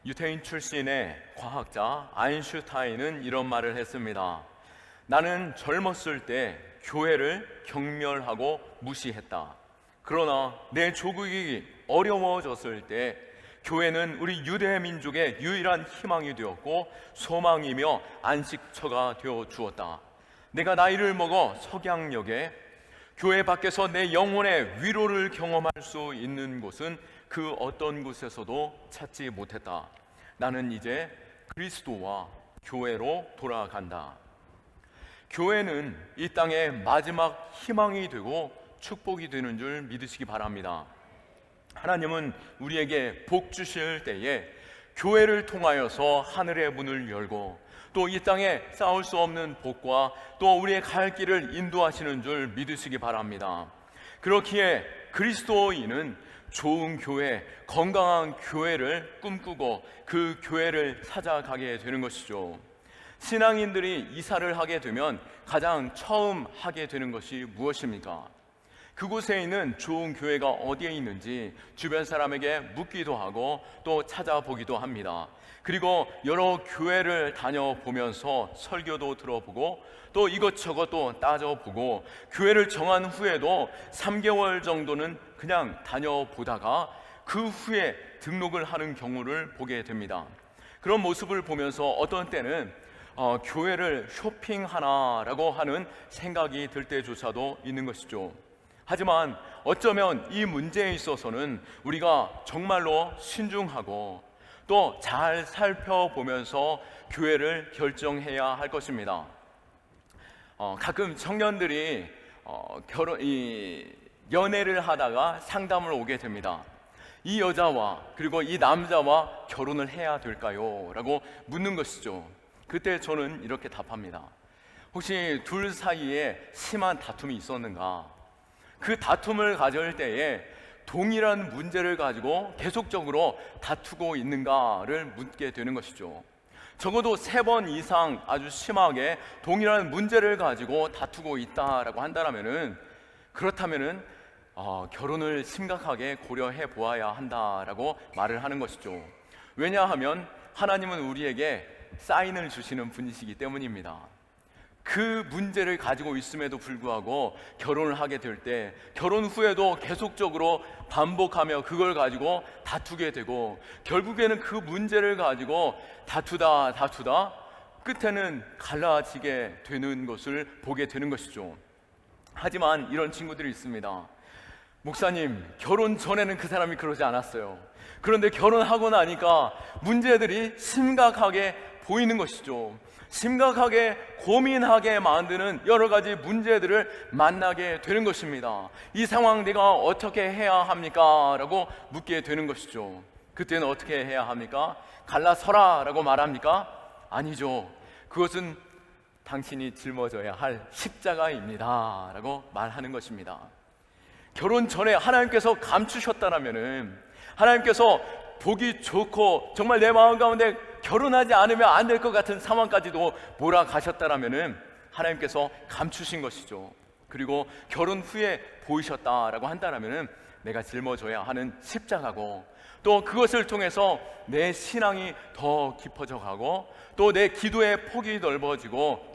유태인 출신의 과학자 아인슈타인은 이런 말을 했습니다. 나는 젊었을 때 교회를 경멸하고 무시했다. 그러나 내 조국이 어려워졌을 때 교회는 우리 유대 민족의 유일한 희망이 되었고 소망이며 안식처가 되어 주었다. 내가 나이를 먹어 석양역에 교회 밖에서 내 영혼의 위로를 경험할 수 있는 곳은 그 어떤 곳에서도 찾지 못했다. 나는 이제 그리스도와 교회로 돌아간다. 교회는 이 땅의 마지막 희망이 되고 축복이 되는 줄 믿으시기 바랍니다. 하나님은 우리에게 복 주실 때에 교회를 통하여서 하늘의 문을 열고 또 이 땅에 쌓을 수 없는 복과 또 우리의 갈 길을 인도하시는 줄 믿으시기 바랍니다. 그렇기에 그리스도인은 좋은 교회, 건강한 교회를 꿈꾸고 그 교회를 찾아가게 되는 것이죠. 신앙인들이 이사를 하게 되면 가장 처음 하게 되는 것이 무엇입니까? 그곳에 있는 좋은 교회가 어디에 있는지 주변 사람에게 묻기도 하고 또 찾아보기도 합니다. 그리고 여러 교회를 다녀보면서 설교도 들어보고 또 이것저것 또 따져보고 교회를 정한 후에도 3개월 정도는 그냥 다녀보다가 그 후에 등록을 하는 경우를 보게 됩니다. 그런 모습을 보면서 어떤 때는 교회를 쇼핑하나라고 하는 생각이 들 때조차도 있는 것이죠. 하지만 어쩌면 이 문제에 있어서는 우리가 정말로 신중하고 또 잘 살펴보면서 교회를 결정해야 할 것입니다. 가끔 청년들이 연애를 하다가 상담을 오게 됩니다. 이 여자와 그리고 이 남자와 결혼을 해야 될까요? 라고 묻는 것이죠. 그때 저는 이렇게 답합니다. 혹시 둘 사이에 심한 다툼이 있었는가? 그 다툼을 가질 때에 동일한 문제를 가지고 계속적으로 다투고 있는가를 묻게 되는 것이죠. 적어도 3번 이상 아주 심하게 동일한 문제를 가지고 다투고 있다라고 한다면은 그렇다면은 결혼을 심각하게 고려해 보아야 한다라고 말을 하는 것이죠. 왜냐하면 하나님은 우리에게 사인을 주시는 분이시기 때문입니다. 그 문제를 가지고 있음에도 불구하고 결혼을 하게 될 때 결혼 후에도 계속적으로 반복하며 그걸 가지고 다투게 되고 결국에는 그 문제를 가지고 다투다 끝에는 갈라지게 되는 것을 보게 되는 것이죠. 하지만 이런 친구들이 있습니다. 목사님, 결혼 전에는 그 사람이 그러지 않았어요. 그런데 결혼하고 나니까 문제들이 심각하게 보이는 것이죠. 심각하게 고민하게 만드는 여러 가지 문제들을 만나게 되는 것입니다. 이 상황 내가 어떻게 해야 합니까? 라고 묻게 되는 것이죠. 그때는 어떻게 해야 합니까? 갈라서라 라고 말합니까? 아니죠. 그것은 당신이 짊어져야 할 십자가입니다 라고 말하는 것입니다. 결혼 전에 하나님께서 감추셨다라면은 하나님께서 보기 좋고 정말 내 마음 가운데 결혼하지 않으면 안 될 것 같은 상황까지도 몰아가셨다라면은 하나님께서 감추신 것이죠. 그리고 결혼 후에 보이셨다라고 한다라면은 내가 짊어져야 하는 십자가고 또 그것을 통해서 내 신앙이 더 깊어져 가고 또 내 기도의 폭이 넓어지고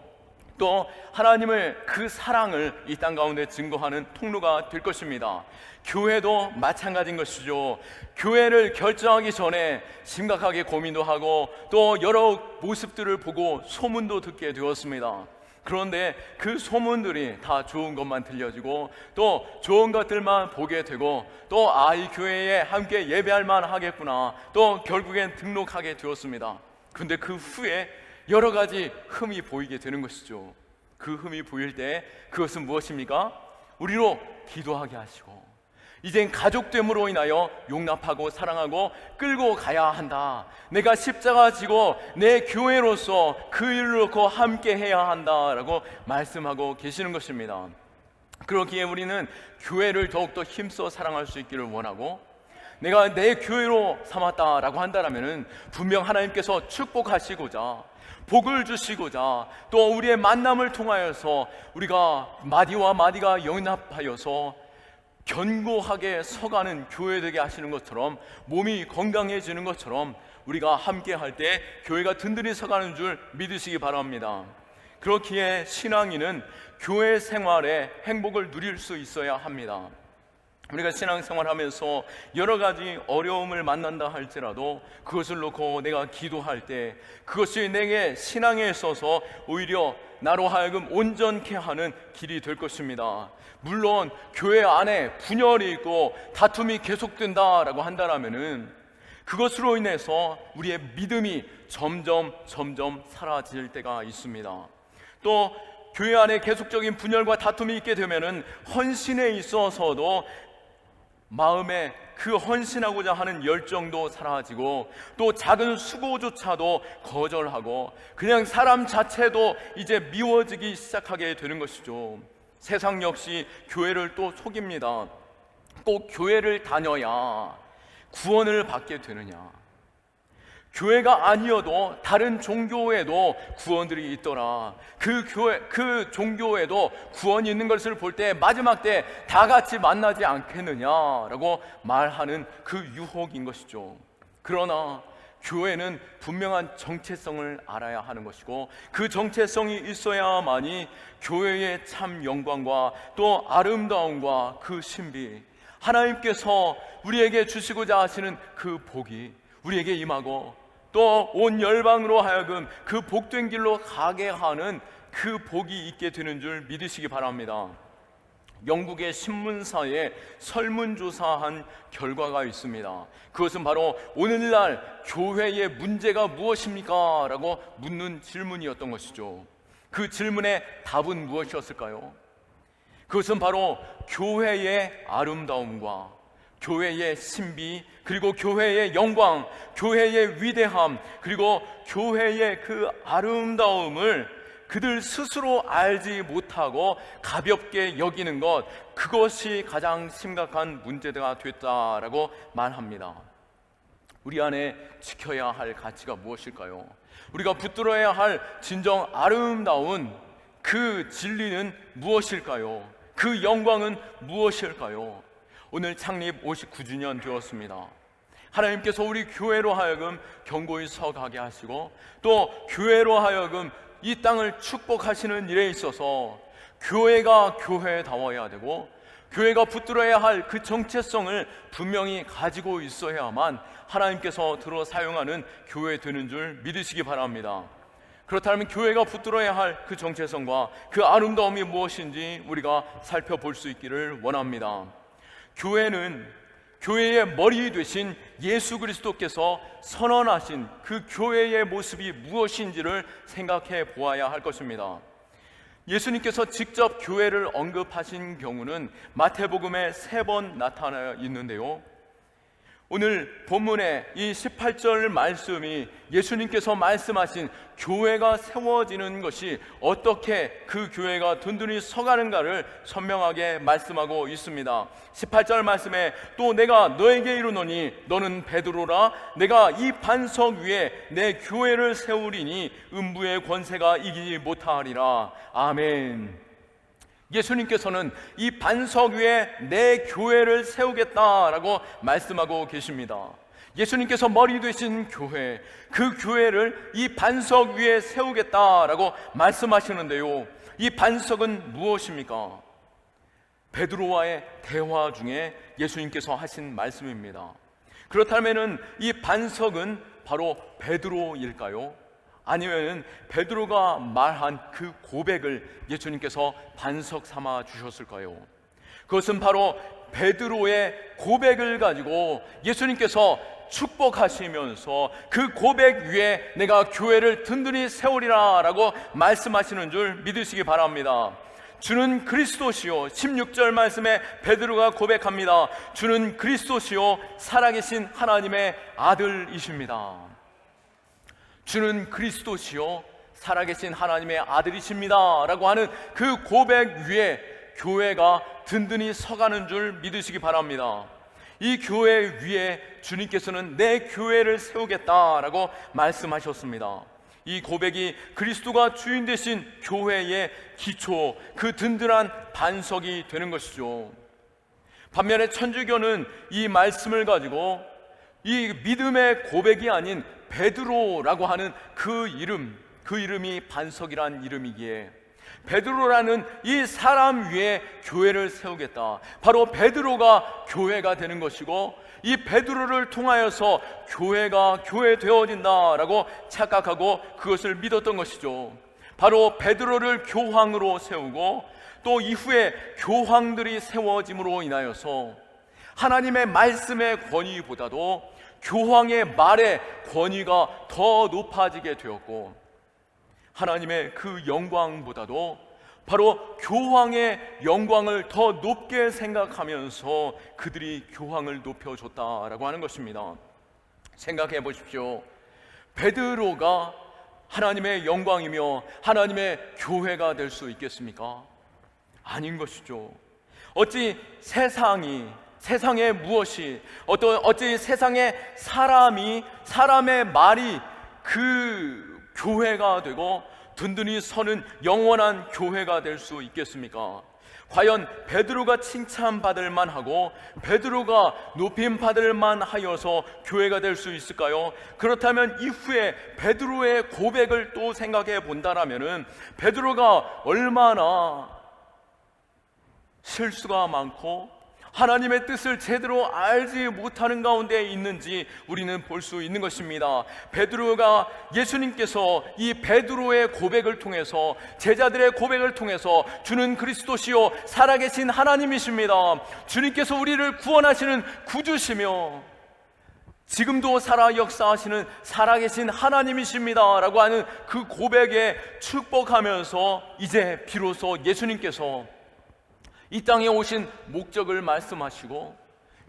또 하나님을 그 사랑을 이 땅 가운데 증거하는 통로가 될 것입니다. 교회도 마찬가지인 것이죠. 교회를 결정하기 전에 심각하게 고민도 하고 또 여러 모습들을 보고 소문도 듣게 되었습니다. 그런데 그 소문들이 다 좋은 것만 들려지고 또 좋은 것들만 보게 되고 또 이 교회에 함께 예배할 만 하겠구나 또 결국엔 등록하게 되었습니다. 근데 그 후에 여러 가지 흠이 보이게 되는 것이죠. 그 흠이 보일 때 그것은 무엇입니까? 우리로 기도하게 하시고 이젠 가족됨으로 인하여 용납하고 사랑하고 끌고 가야 한다. 내가 십자가 지고 내 교회로서 그 일을 놓고 함께 해야 한다라고 말씀하고 계시는 것입니다. 그렇기에 우리는 교회를 더욱더 힘써 사랑할 수 있기를 원하고 내가 내 교회로 삼았다라고 한다면 분명 하나님께서 축복하시고자 복을 주시고자 또 우리의 만남을 통하여서 우리가 마디와 마디가 연합하여서 견고하게 서가는 교회 되게 하시는 것처럼, 몸이 건강해지는 것처럼 우리가 함께 할 때 교회가 든든히 서가는 줄 믿으시기 바랍니다. 그렇기에 신앙인은 교회 생활에 행복을 누릴 수 있어야 합니다. 우리가 신앙생활하면서 여러 가지 어려움을 만난다 할지라도 그것을 놓고 내가 기도할 때 그것이 내게 신앙에 있어서 오히려 나로 하여금 온전케 하는 길이 될 것입니다. 물론 교회 안에 분열이 있고 다툼이 계속된다라고 한다면은 그것으로 인해서 우리의 믿음이 점점 사라질 때가 있습니다. 또 교회 안에 계속적인 분열과 다툼이 있게 되면은 헌신에 있어서도 마음에 그 헌신하고자 하는 열정도 사라지고, 또 작은 수고조차도 거절하고 그냥 사람 자체도 이제 미워지기 시작하게 되는 것이죠. 세상 역시 교회를 또 속입니다. 꼭 교회를 다녀야 구원을 받게 되느냐, 교회가 아니어도 다른 종교에도 구원들이 있더라, 그 종교에도 구원이 있는 것을 볼 때 마지막 때 다 같이 만나지 않겠느냐라고 말하는 그 유혹인 것이죠. 그러나 교회는 분명한 정체성을 알아야 하는 것이고, 그 정체성이 있어야만이 교회의 참 영광과 또 아름다움과 그 신비, 하나님께서 우리에게 주시고자 하시는 그 복이 우리에게 임하고, 또 온 열방으로 하여금 그 복된 길로 가게 하는 그 복이 있게 되는 줄 믿으시기 바랍니다. 영국의 신문사에 설문조사한 결과가 있습니다. 그것은 바로 오늘날 교회의 문제가 무엇입니까? 라고 묻는 질문이었던 것이죠. 그 질문의 답은 무엇이었을까요? 그것은 바로 교회의 아름다움과 교회의 신비, 그리고 교회의 영광, 교회의 위대함, 그리고 교회의 그 아름다움을 그들 스스로 알지 못하고 가볍게 여기는 것, 그것이 가장 심각한 문제가 됐다라고 말합니다. 우리 안에 지켜야 할 가치가 무엇일까요? 우리가 붙들어야 할 진정 아름다운 그 진리는 무엇일까요? 그 영광은 무엇일까요? 오늘 창립 59주년 되었습니다. 하나님께서 우리 교회로 하여금 견고히 서가게 하시고, 또 교회로 하여금 이 땅을 축복하시는 일에 있어서 교회가 교회다워야 되고, 교회가 붙들어야 할 그 정체성을 분명히 가지고 있어야만 하나님께서 들어 사용하는 교회 되는 줄 믿으시기 바랍니다. 그렇다면 교회가 붙들어야 할 그 정체성과 그 아름다움이 무엇인지 우리가 살펴볼 수 있기를 원합니다. 교회는 교회의 머리 되신 예수 그리스도께서 선언하신 그 교회의 모습이 무엇인지를 생각해 보아야 할 것입니다. 예수님께서 직접 교회를 언급하신 경우는 마태복음에 3번 나타나 있는데요, 오늘 본문의 이 18절 말씀이 예수님께서 말씀하신 교회가 세워지는 것이 어떻게 그 교회가 든든히 서가는가를 선명하게 말씀하고 있습니다. 18절 말씀에 또 내가 너에게 이르노니 너는 베드로라, 내가 이 반석 위에 내 교회를 세우리니 음부의 권세가 이기지 못하리라. 아멘. 예수님께서는 이 반석 위에 내 교회를 세우겠다라고 말씀하고 계십니다. 예수님께서 머리 되신 교회, 그 교회를 이 반석 위에 세우겠다라고 말씀하시는데요, 이 반석은 무엇입니까? 베드로와의 대화 중에 예수님께서 하신 말씀입니다. 그렇다면 이 반석은 바로 베드로일까요? 아니면 베드로가 말한 그 고백을 예수님께서 반석 삼아 주셨을까요? 그것은 바로 베드로의 고백을 가지고 예수님께서 축복하시면서 그 고백 위에 내가 교회를 든든히 세우리라 라고 말씀하시는 줄 믿으시기 바랍니다. 주는 그리스도시요, 16절 말씀에 베드로가 고백합니다. 주는 그리스도시요 살아계신 하나님의 아들이십니다. 주는 그리스도시요 살아계신 하나님의 아들이십니다 라고 하는 그 고백 위에 교회가 든든히 서가는 줄 믿으시기 바랍니다. 이 교회 위에 주님께서는 내 교회를 세우겠다라고 말씀하셨습니다. 이 고백이 그리스도가 주인 되신 교회의 기초, 그 든든한 반석이 되는 것이죠. 반면에 천주교는 이 말씀을 가지고 이 믿음의 고백이 아닌 베드로라고 하는 그 이름이 반석이란 이름이기에 베드로라는 이 사람 위에 교회를 세우겠다, 바로 베드로가 교회가 되는 것이고 이 베드로를 통하여서 교회가 교회되어진다라고 착각하고 그것을 믿었던 것이죠. 바로 베드로를 교황으로 세우고 또 이후에 교황들이 세워짐으로 인하여서 하나님의 말씀의 권위보다도 교황의 말의 권위가 더 높아지게 되었고, 하나님의 그 영광보다도 바로 교황의 영광을 더 높게 생각하면서 그들이 교황을 높여줬다라고 하는 것입니다. 생각해 보십시오. 베드로가 하나님의 영광이며 하나님의 교회가 될 수 있겠습니까? 아닌 것이죠. 어찌 세상의 무엇이, 어찌 세상의 사람의 말이 그 교회가 되고 든든히 서는 영원한 교회가 될 수 있겠습니까? 과연 베드로가 칭찬받을 만하고 베드로가 높임받을 만하여서 교회가 될 수 있을까요? 그렇다면 이후에 베드로의 고백을 또 생각해 본다라면은 베드로가 얼마나 실수가 많고 하나님의 뜻을 제대로 알지 못하는 가운데 있는지 우리는 볼 수 있는 것입니다. 베드로가 예수님께서 이 베드로의 고백을 통해서, 제자들의 고백을 통해서 주는 그리스도시요 살아계신 하나님이십니다, 주님께서 우리를 구원하시는 구주시며 지금도 살아 역사하시는 살아계신 하나님이십니다 라고 하는 그 고백에 축복하면서 이제 비로소 예수님께서 이 땅에 오신 목적을 말씀하시고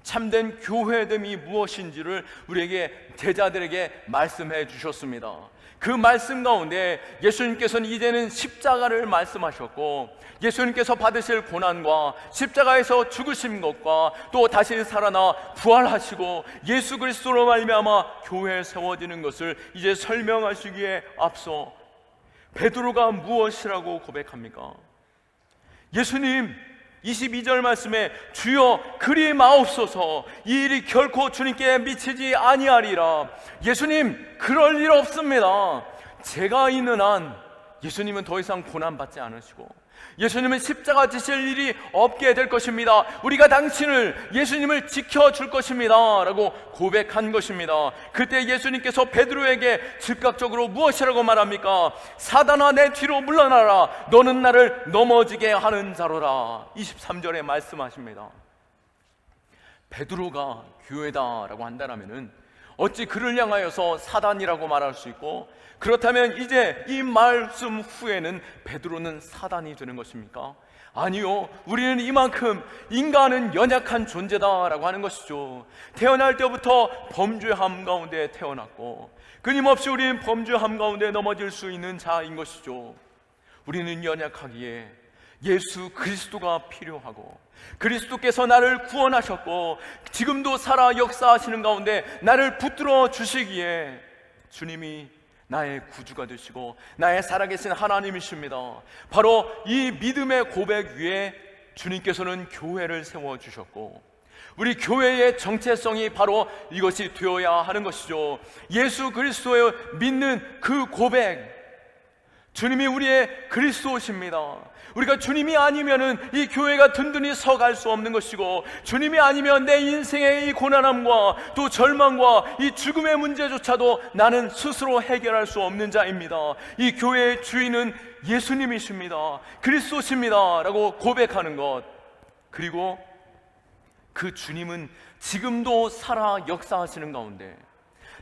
참된 교회됨이 무엇인지를 우리에게, 제자들에게 말씀해 주셨습니다. 그 말씀 가운데 예수님께서는 이제는 십자가를 말씀하셨고, 예수님께서 받으실 고난과 십자가에서 죽으신 것과 또 다시 살아나 부활하시고 예수 그리스도로 말미암아 교회 세워지는 것을 이제 설명하시기에 앞서 베드로가 무엇이라고 고백합니까? 예수님 22절 말씀에 주여 그리 마옵소서, 이 일이 결코 주님께 미치지 아니하리라. 예수님 그럴 일 없습니다. 제가 있는 한 예수님은 더 이상 고난받지 않으시고 예수님은 십자가 지실 일이 없게 될 것입니다. 우리가 당신을, 예수님을 지켜줄 것입니다 라고 고백한 것입니다. 그때 예수님께서 베드로에게 즉각적으로 무엇이라고 말합니까? 사단아 내 뒤로 물러나라, 너는 나를 넘어지게 하는 자로라. 23절에 말씀하십니다. 베드로가 교회다라고 한다면 어찌 그를 향하여서 사단이라고 말할 수 있고, 그렇다면 이제 이 말씀 후에는 베드로는 사단이 되는 것입니까? 아니요, 우리는 이만큼 인간은 연약한 존재다라고 하는 것이죠. 태어날 때부터 범죄함 가운데 태어났고 끊임없이 우리는 범죄함 가운데 넘어질 수 있는 자인 것이죠. 우리는 연약하기에 예수 그리스도가 필요하고, 그리스도께서 나를 구원하셨고 지금도 살아 역사하시는 가운데 나를 붙들어 주시기에 주님이 나의 구주가 되시고 나의 살아계신 하나님이십니다. 바로 이 믿음의 고백 위에 주님께서는 교회를 세워주셨고, 우리 교회의 정체성이 바로 이것이 되어야 하는 것이죠. 예수 그리스도의 믿는 그 고백, 주님이 우리의 그리스도십니다. 우리가 주님이 아니면은 이 교회가 든든히 서갈 수 없는 것이고, 주님이 아니면 내 인생의 이 고난함과 또 절망과 이 죽음의 문제조차도 나는 스스로 해결할 수 없는 자입니다. 이 교회의 주인은 예수님이십니다, 그리스도십니다 라고 고백하는 것, 그리고 그 주님은 지금도 살아 역사하시는 가운데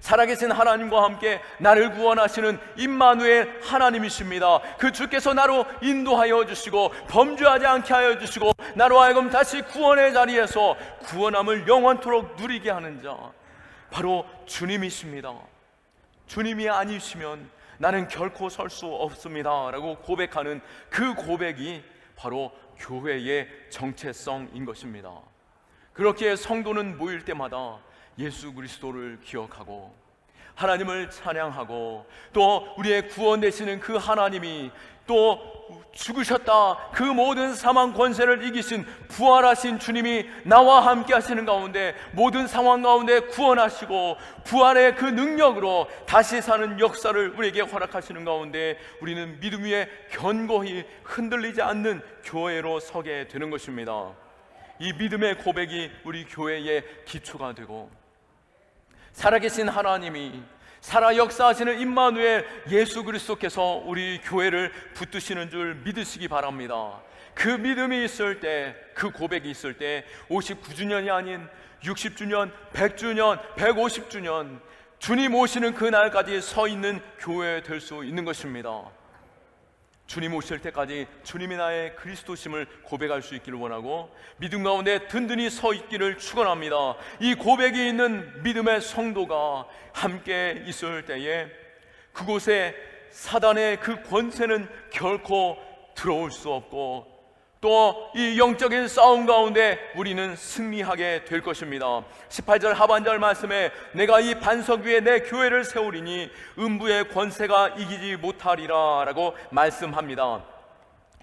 살아계신 하나님과 함께 나를 구원하시는 임마누엘 하나님이십니다. 그 주께서 나로 인도하여 주시고 범죄하지 않게 하여 주시고 나로 하여금 다시 구원의 자리에서 구원함을 영원토록 누리게 하는 자, 바로 주님이십니다. 주님이 아니시면 나는 결코 설 수 없습니다 라고 고백하는 그 고백이 바로 교회의 정체성인 것입니다. 그렇게 성도는 모일 때마다 예수 그리스도를 기억하고 하나님을 찬양하고 또 우리의 구원 되시는 그 하나님이 또 죽으셨다 그 모든 사망 권세를 이기신 부활하신 주님이 나와 함께 하시는 가운데 모든 상황 가운데 구원하시고 부활의 그 능력으로 다시 사는 역사를 우리에게 허락하시는 가운데 우리는 믿음 위에 견고히 흔들리지 않는 교회로 서게 되는 것입니다. 이 믿음의 고백이 우리 교회의 기초가 되고 살아계신 하나님이 살아 역사하시는 임마누엘 예수 그리스도께서 우리 교회를 붙드시는 줄 믿으시기 바랍니다. 그 믿음이 있을 때, 그 고백이 있을 때 59주년이 아닌 60주년, 100주년, 150주년 주님 오시는 그날까지 서 있는 교회 될 수 있는 것입니다. 주님 오실 때까지 주님이 나의 그리스도심을 고백할 수 있기를 원하고 믿음 가운데 든든히 서 있기를 축원합니다. 이 고백이 있는 믿음의 성도가 함께 있을 때에 그곳에 사단의 그 권세는 결코 들어올 수 없고 또 이 영적인 싸움 가운데 우리는 승리하게 될 것입니다. 18절 하반절 말씀에 내가 이 반석 위에 내 교회를 세우리니 음부의 권세가 이기지 못하리라 라고 말씀합니다.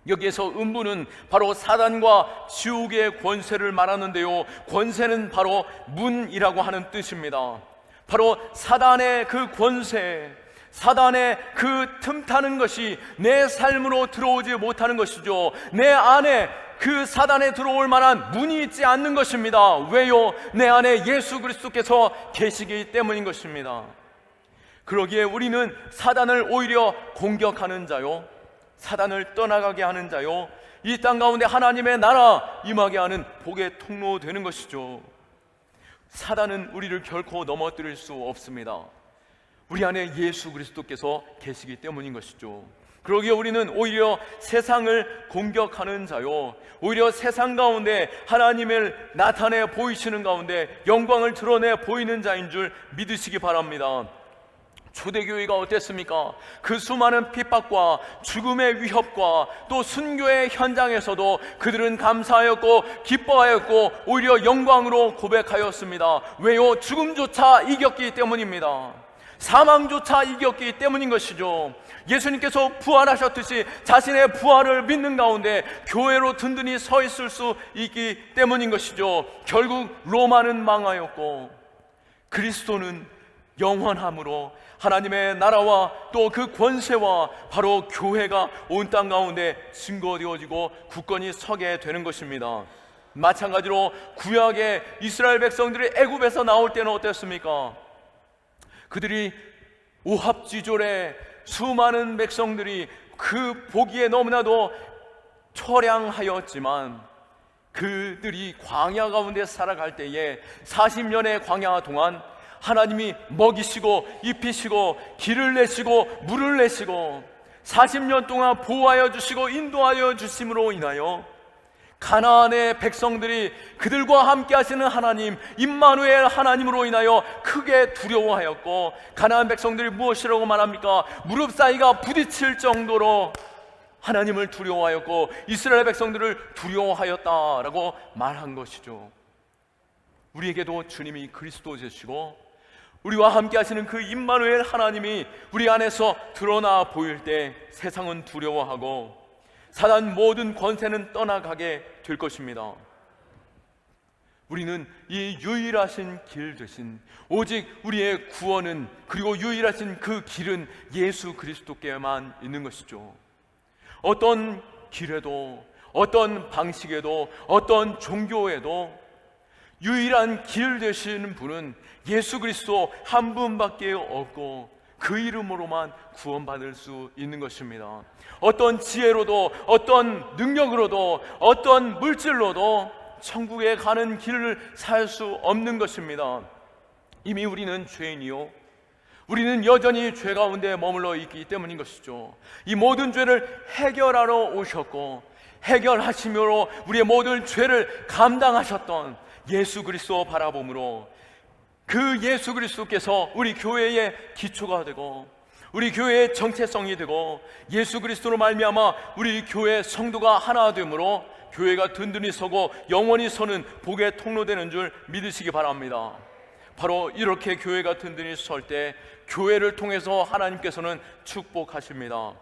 여기에서 음부는 바로 사단과 지옥의 권세를 말하는데요, 권세는 바로 문이라고 하는 뜻입니다. 바로 사단의 그 권세, 사단의 그 틈타는 것이 내 삶으로 들어오지 못하는 것이죠. 내 안에 그 사단에 들어올 만한 문이 있지 않는 것입니다. 왜요? 내 안에 예수 그리스도께서 계시기 때문인 것입니다. 그러기에 우리는 사단을 오히려 공격하는 자요, 사단을 떠나가게 하는 자요, 이 땅 가운데 하나님의 나라 임하게 하는 복의 통로 되는 것이죠. 사단은 우리를 결코 넘어뜨릴 수 없습니다. 우리 안에 예수 그리스도께서 계시기 때문인 것이죠. 그러기에 우리는 오히려 세상을 공격하는 자요, 오히려 세상 가운데 하나님을 나타내 보이시는 가운데 영광을 드러내 보이는 자인 줄 믿으시기 바랍니다. 초대교회가 어땠습니까? 그 수많은 핍박과 죽음의 위협과 또 순교의 현장에서도 그들은 감사하였고 기뻐하였고 오히려 영광으로 고백하였습니다. 왜요? 죽음조차 이겼기 때문입니다. 사망조차 이겼기 때문인 것이죠. 예수님께서 부활하셨듯이 자신의 부활을 믿는 가운데 교회로 든든히 서 있을 수 있기 때문인 것이죠. 결국 로마는 망하였고 그리스도는 영원함으로 하나님의 나라와 또 그 권세와 바로 교회가 온 땅 가운데 증거되어지고 굳건히 서게 되는 것입니다. 마찬가지로 구약의 이스라엘 백성들이 애굽에서 나올 때는 어땠습니까? 그들이 오합지졸에 수많은 백성들이 그 보기에 너무나도 처량하였지만 그들이 광야 가운데 살아갈 때에 40년의 광야 동안 하나님이 먹이시고 입히시고 길을 내시고 물을 내시고 40년 동안 보호하여 주시고 인도하여 주심으로 인하여 가나안의 백성들이 그들과 함께 하시는 하나님 임마누엘 하나님으로 인하여 크게 두려워하였고, 가나안 백성들이 무엇이라고 말합니까? 무릎 사이가 부딪힐 정도로 하나님을 두려워하였고 이스라엘 백성들을 두려워하였다라고 말한 것이죠. 우리에게도 주님이 그리스도 되시고 우리와 함께 하시는 그 임마누엘 하나님이 우리 안에서 드러나 보일 때 세상은 두려워하고 사단 모든 권세는 떠나가게 될 것입니다. 우리는 이 유일하신 길 되신 오직 우리의 구원은, 그리고 유일하신 그 길은 예수 그리스도께만 있는 것이죠. 어떤 길에도 어떤 방식에도 어떤 종교에도 유일한 길 되시는 분은 예수 그리스도 한 분밖에 없고 그 이름으로만 구원받을 수 있는 것입니다. 어떤 지혜로도 어떤 능력으로도 어떤 물질로도 천국에 가는 길을 살 수 없는 것입니다. 이미 우리는 죄인이요, 우리는 여전히 죄 가운데 머물러 있기 때문인 것이죠. 이 모든 죄를 해결하러 오셨고 해결하심으로 우리의 모든 죄를 감당하셨던 예수 그리스도 바라봄으로 그 예수 그리스도께서 우리 교회의 기초가 되고 우리 교회의 정체성이 되고 예수 그리스도로 말미암아 우리 교회 성도가 하나 되므로 교회가 든든히 서고 영원히 서는 복의 통로되는 줄 믿으시기 바랍니다. 바로 이렇게 교회가 든든히 설 때 교회를 통해서 하나님께서는 축복하십니다.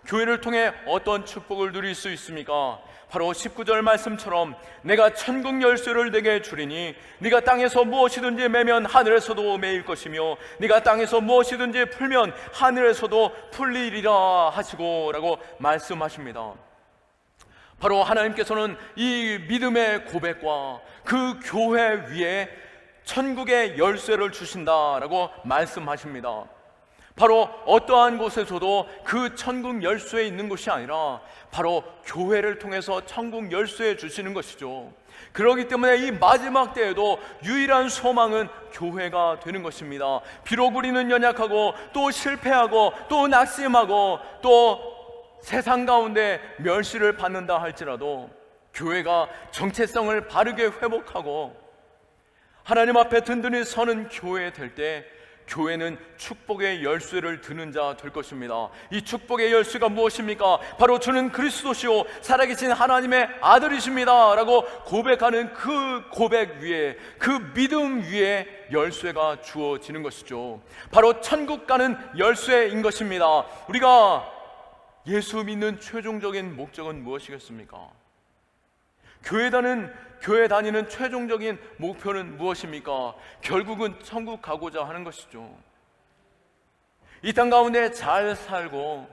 교회를 통해 어떤 축복을 누릴 수 있습니까? 바로 19절 말씀처럼 내가 천국 열쇠를 내게 주리니 네가 땅에서 무엇이든지 매면 하늘에서도 매일 것이며 네가 땅에서 무엇이든지 풀면 하늘에서도 풀리리라 하시고 라고 말씀하십니다. 바로 하나님께서는 이 믿음의 고백과 그 교회 위에 천국의 열쇠를 주신다라고 말씀하십니다. 바로 어떠한 곳에서도 그 천국 열쇠에 있는 것이 아니라 바로 교회를 통해서 천국 열쇠에 주시는 것이죠. 그렇기 때문에 이 마지막 때에도 유일한 소망은 교회가 되는 것입니다. 비록 우리는 연약하고 또 실패하고 또 낙심하고 또 세상 가운데 멸시를 받는다 할지라도 교회가 정체성을 바르게 회복하고 하나님 앞에 든든히 서는 교회 될 때 교회는 축복의 열쇠를 드는 자 될 것입니다. 이 축복의 열쇠가 무엇입니까? 바로 주는 그리스도시요 살아계신 하나님의 아들이십니다 라고 고백하는 그 고백 위에, 그 믿음 위에 열쇠가 주어지는 것이죠. 바로 천국 가는 열쇠인 것입니다. 우리가 예수 믿는 최종적인 목적은 무엇이겠습니까? 교회 다니는 최종적인 목표는 무엇입니까? 결국은 천국 가고자 하는 것이죠. 이 땅 가운데 잘 살고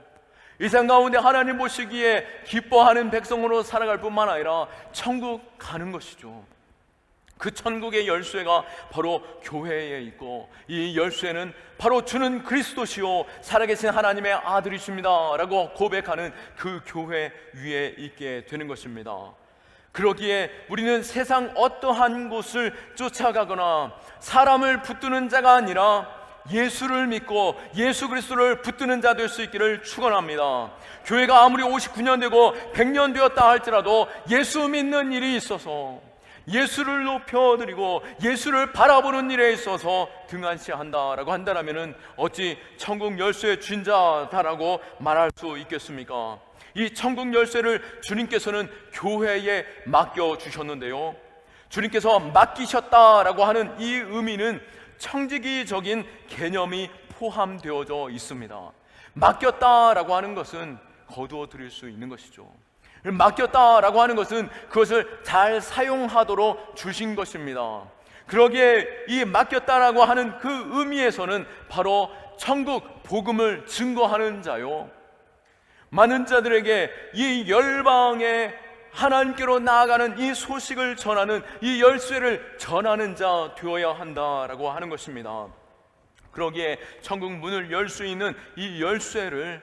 이 땅 가운데 하나님 보시기에 기뻐하는 백성으로 살아갈 뿐만 아니라 천국 가는 것이죠. 그 천국의 열쇠가 바로 교회에 있고 이 열쇠는 바로 주는 그리스도시요 살아계신 하나님의 아들이십니다 라고 고백하는 그 교회 위에 있게 되는 것입니다. 그러기에 우리는 세상 어떠한 곳을 쫓아가거나 사람을 붙드는 자가 아니라 예수를 믿고 예수 그리스도를 붙드는 자 될 수 있기를 축원합니다. 교회가 아무리 59년 되고 100년 되었다 할지라도 예수 믿는 일이 있어서 예수를 높여드리고 예수를 바라보는 일에 있어서 등한시한다라고 한다면 어찌 천국 열쇠 쥔 자다라고 말할 수 있겠습니까? 이 천국 열쇠를 주님께서는 교회에 맡겨주셨는데요, 주님께서 맡기셨다라고 하는 이 의미는 청지기적인 개념이 포함되어져 있습니다. 맡겼다라고 하는 것은 거두어 드릴 수 있는 것이죠. 맡겼다라고 하는 것은 그것을 잘 사용하도록 주신 것입니다. 그러기에 이 맡겼다라고 하는 그 의미에서는 바로 천국 복음을 증거하는 자요, 많은 자들에게 이 열방에 하나님께로 나아가는 이 소식을 전하는 이 열쇠를 전하는 자 되어야 한다라고 하는 것입니다. 그러기에 천국 문을 열 수 있는 이 열쇠를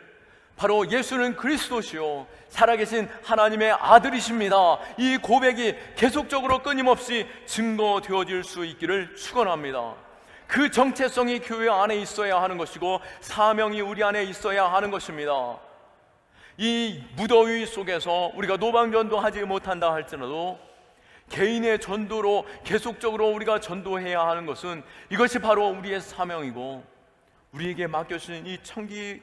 바로 예수는 그리스도시요 살아계신 하나님의 아들이십니다, 이 고백이 계속적으로 끊임없이 증거되어질 수 있기를 축원합니다. 그 정체성이 교회 안에 있어야 하는 것이고 사명이 우리 안에 있어야 하는 것입니다. 이 무더위 속에서 우리가 노방전도 하지 못한다 할지라도 개인의 전도로 계속적으로 우리가 전도해야 하는 것은 이것이 바로 우리의 사명이고 우리에게 맡겨주신 이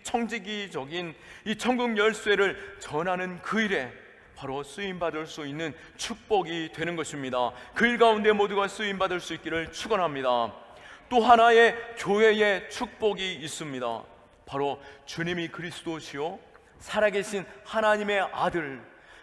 청지기적인 이 천국 열쇠를 전하는 그 일에 바로 쓰임받을 수 있는 축복이 되는 것입니다. 그 일 가운데 모두가 쓰임받을 수 있기를 축원합니다. 또 하나의 교회의 축복이 있습니다. 바로 주님이 그리스도시요 살아계신 하나님의 아들,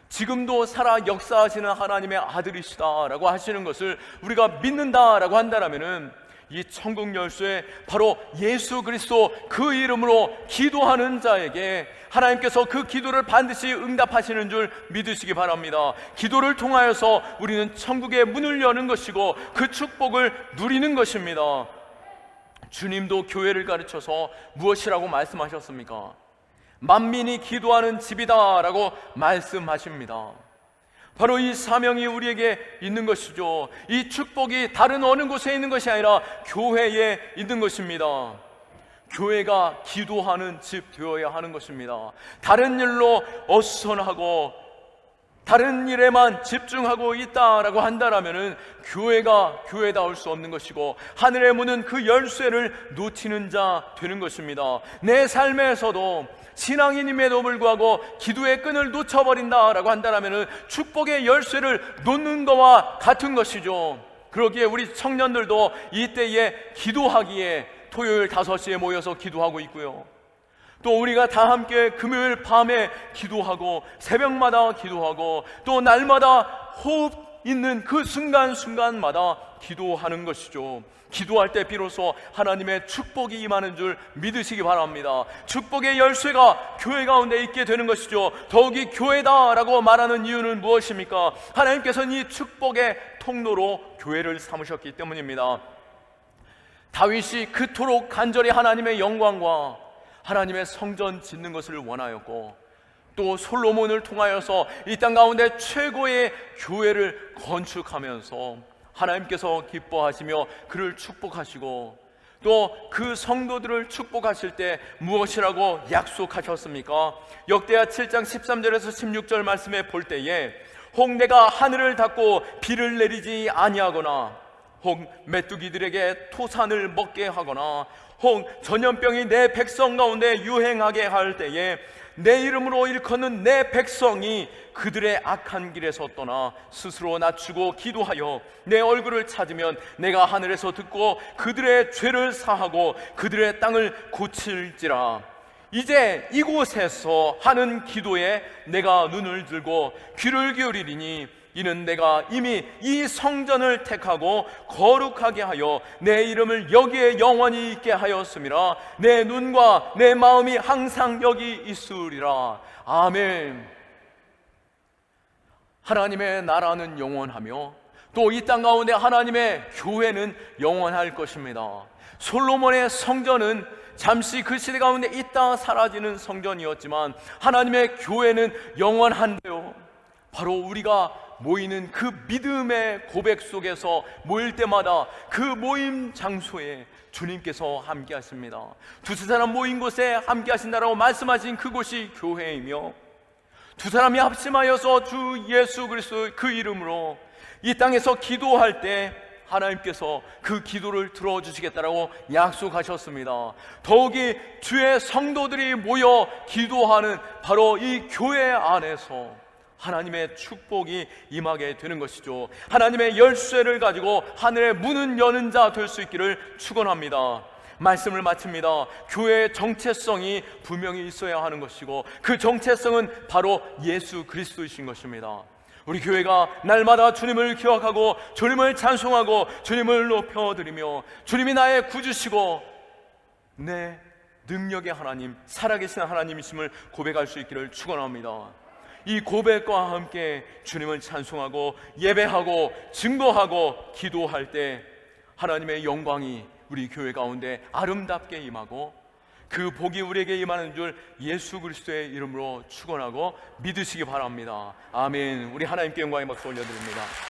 지금도 살아 역사하시는 하나님의 아들이시다라고 하시는 것을 우리가 믿는다라고 한다면 이 천국 열쇠 바로 예수 그리스도 그 이름으로 기도하는 자에게 하나님께서 그 기도를 반드시 응답하시는 줄 믿으시기 바랍니다. 기도를 통하여서 우리는 천국의 문을 여는 것이고 그 축복을 누리는 것입니다. 주님도 교회를 가르쳐서 무엇이라고 말씀하셨습니까? 만민이 기도하는 집이다라고 말씀하십니다. 바로 이 사명이 우리에게 있는 것이죠. 이 축복이 다른 어느 곳에 있는 것이 아니라 교회에 있는 것입니다. 교회가 기도하는 집 되어야 하는 것입니다. 다른 일로 어수선하고 다른 일에만 집중하고 있다라고 한다면 교회가 교회다울 수 없는 것이고 하늘의 문은 그 열쇠를 놓치는 자 되는 것입니다. 내 삶에서도 신앙인임에도 불구하고 기도의 끈을 놓쳐버린다라고 한다면 축복의 열쇠를 놓는 것과 같은 것이죠. 그러기에 우리 청년들도 이때에 기도하기에 토요일 5시에 모여서 기도하고 있고요. 또 우리가 다 함께 금요일 밤에 기도하고 새벽마다 기도하고 또 날마다 호흡 있는 그 순간순간마다 기도하는 것이죠. 기도할 때 비로소 하나님의 축복이 임하는 줄 믿으시기 바랍니다. 축복의 열쇠가 교회 가운데 있게 되는 것이죠. 더욱이 교회다라고 말하는 이유는 무엇입니까? 하나님께서는 이 축복의 통로로 교회를 삼으셨기 때문입니다. 다윗이 그토록 간절히 하나님의 영광과 하나님의 성전 짓는 것을 원하였고, 또 솔로몬을 통하여서 이 땅 가운데 최고의 교회를 건축하면서 하나님께서 기뻐하시며 그를 축복하시고, 또 그 성도들을 축복하실 때 무엇이라고 약속하셨습니까? 역대하 7장 13절에서 16절 말씀에 볼 때에 혹 내가 하늘을 닫고 비를 내리지 아니하거나, 혹 메뚜기들에게 토산을 먹게 하거나, 혹 전염병이 내 백성 가운데 유행하게 할 때에 내 이름으로 일컫는 내 백성이 그들의 악한 길에서 떠나 스스로 낮추고 기도하여 내 얼굴을 찾으면 내가 하늘에서 듣고 그들의 죄를 사하고 그들의 땅을 고칠지라. 이제 이곳에서 하는 기도에 내가 눈을 들고 귀를 기울이리니 이는 내가 이미 이 성전을 택하고 거룩하게 하여 내 이름을 여기에 영원히 있게 하였음이라. 내 눈과 내 마음이 항상 여기 있으리라. 아멘. 하나님의 나라는 영원하며 또 이 땅 가운데 하나님의 교회는 영원할 것입니다. 솔로몬의 성전은 잠시 그 시대 가운데 있다 사라지는 성전이었지만 하나님의 교회는 영원한데요, 바로 우리가 모이는 그 믿음의 고백 속에서 모일 때마다 그 모임 장소에 주님께서 함께 하십니다. 두세 사람 모인 곳에 함께 하신다라고 말씀하신 그곳이 교회이며, 두 사람이 합심하여서 주 예수 그리스도 그 이름으로 이 땅에서 기도할 때 하나님께서 그 기도를 들어주시겠다라고 약속하셨습니다. 더욱이 주의 성도들이 모여 기도하는 바로 이 교회 안에서 하나님의 축복이 임하게 되는 것이죠. 하나님의 열쇠를 가지고 하늘의 문은 여는 자 될 수 있기를 축원합니다. 말씀을 마칩니다. 교회의 정체성이 분명히 있어야 하는 것이고, 그 정체성은 바로 예수 그리스도이신 것입니다. 우리 교회가 날마다 주님을 기억하고 주님을 찬송하고 주님을 높여드리며 주님이 나의 구주시고 내 능력의 하나님, 살아계신 하나님이심을 고백할 수 있기를 축원합니다. 이 고백과 함께 주님을 찬송하고 예배하고 증거하고 기도할 때 하나님의 영광이 우리 교회 가운데 아름답게 임하고 그 복이 우리에게 임하는 줄 예수 그리스도의 이름으로 축원하고 믿으시기 바랍니다. 아멘. 우리 하나님께 영광의 박수 올려드립니다.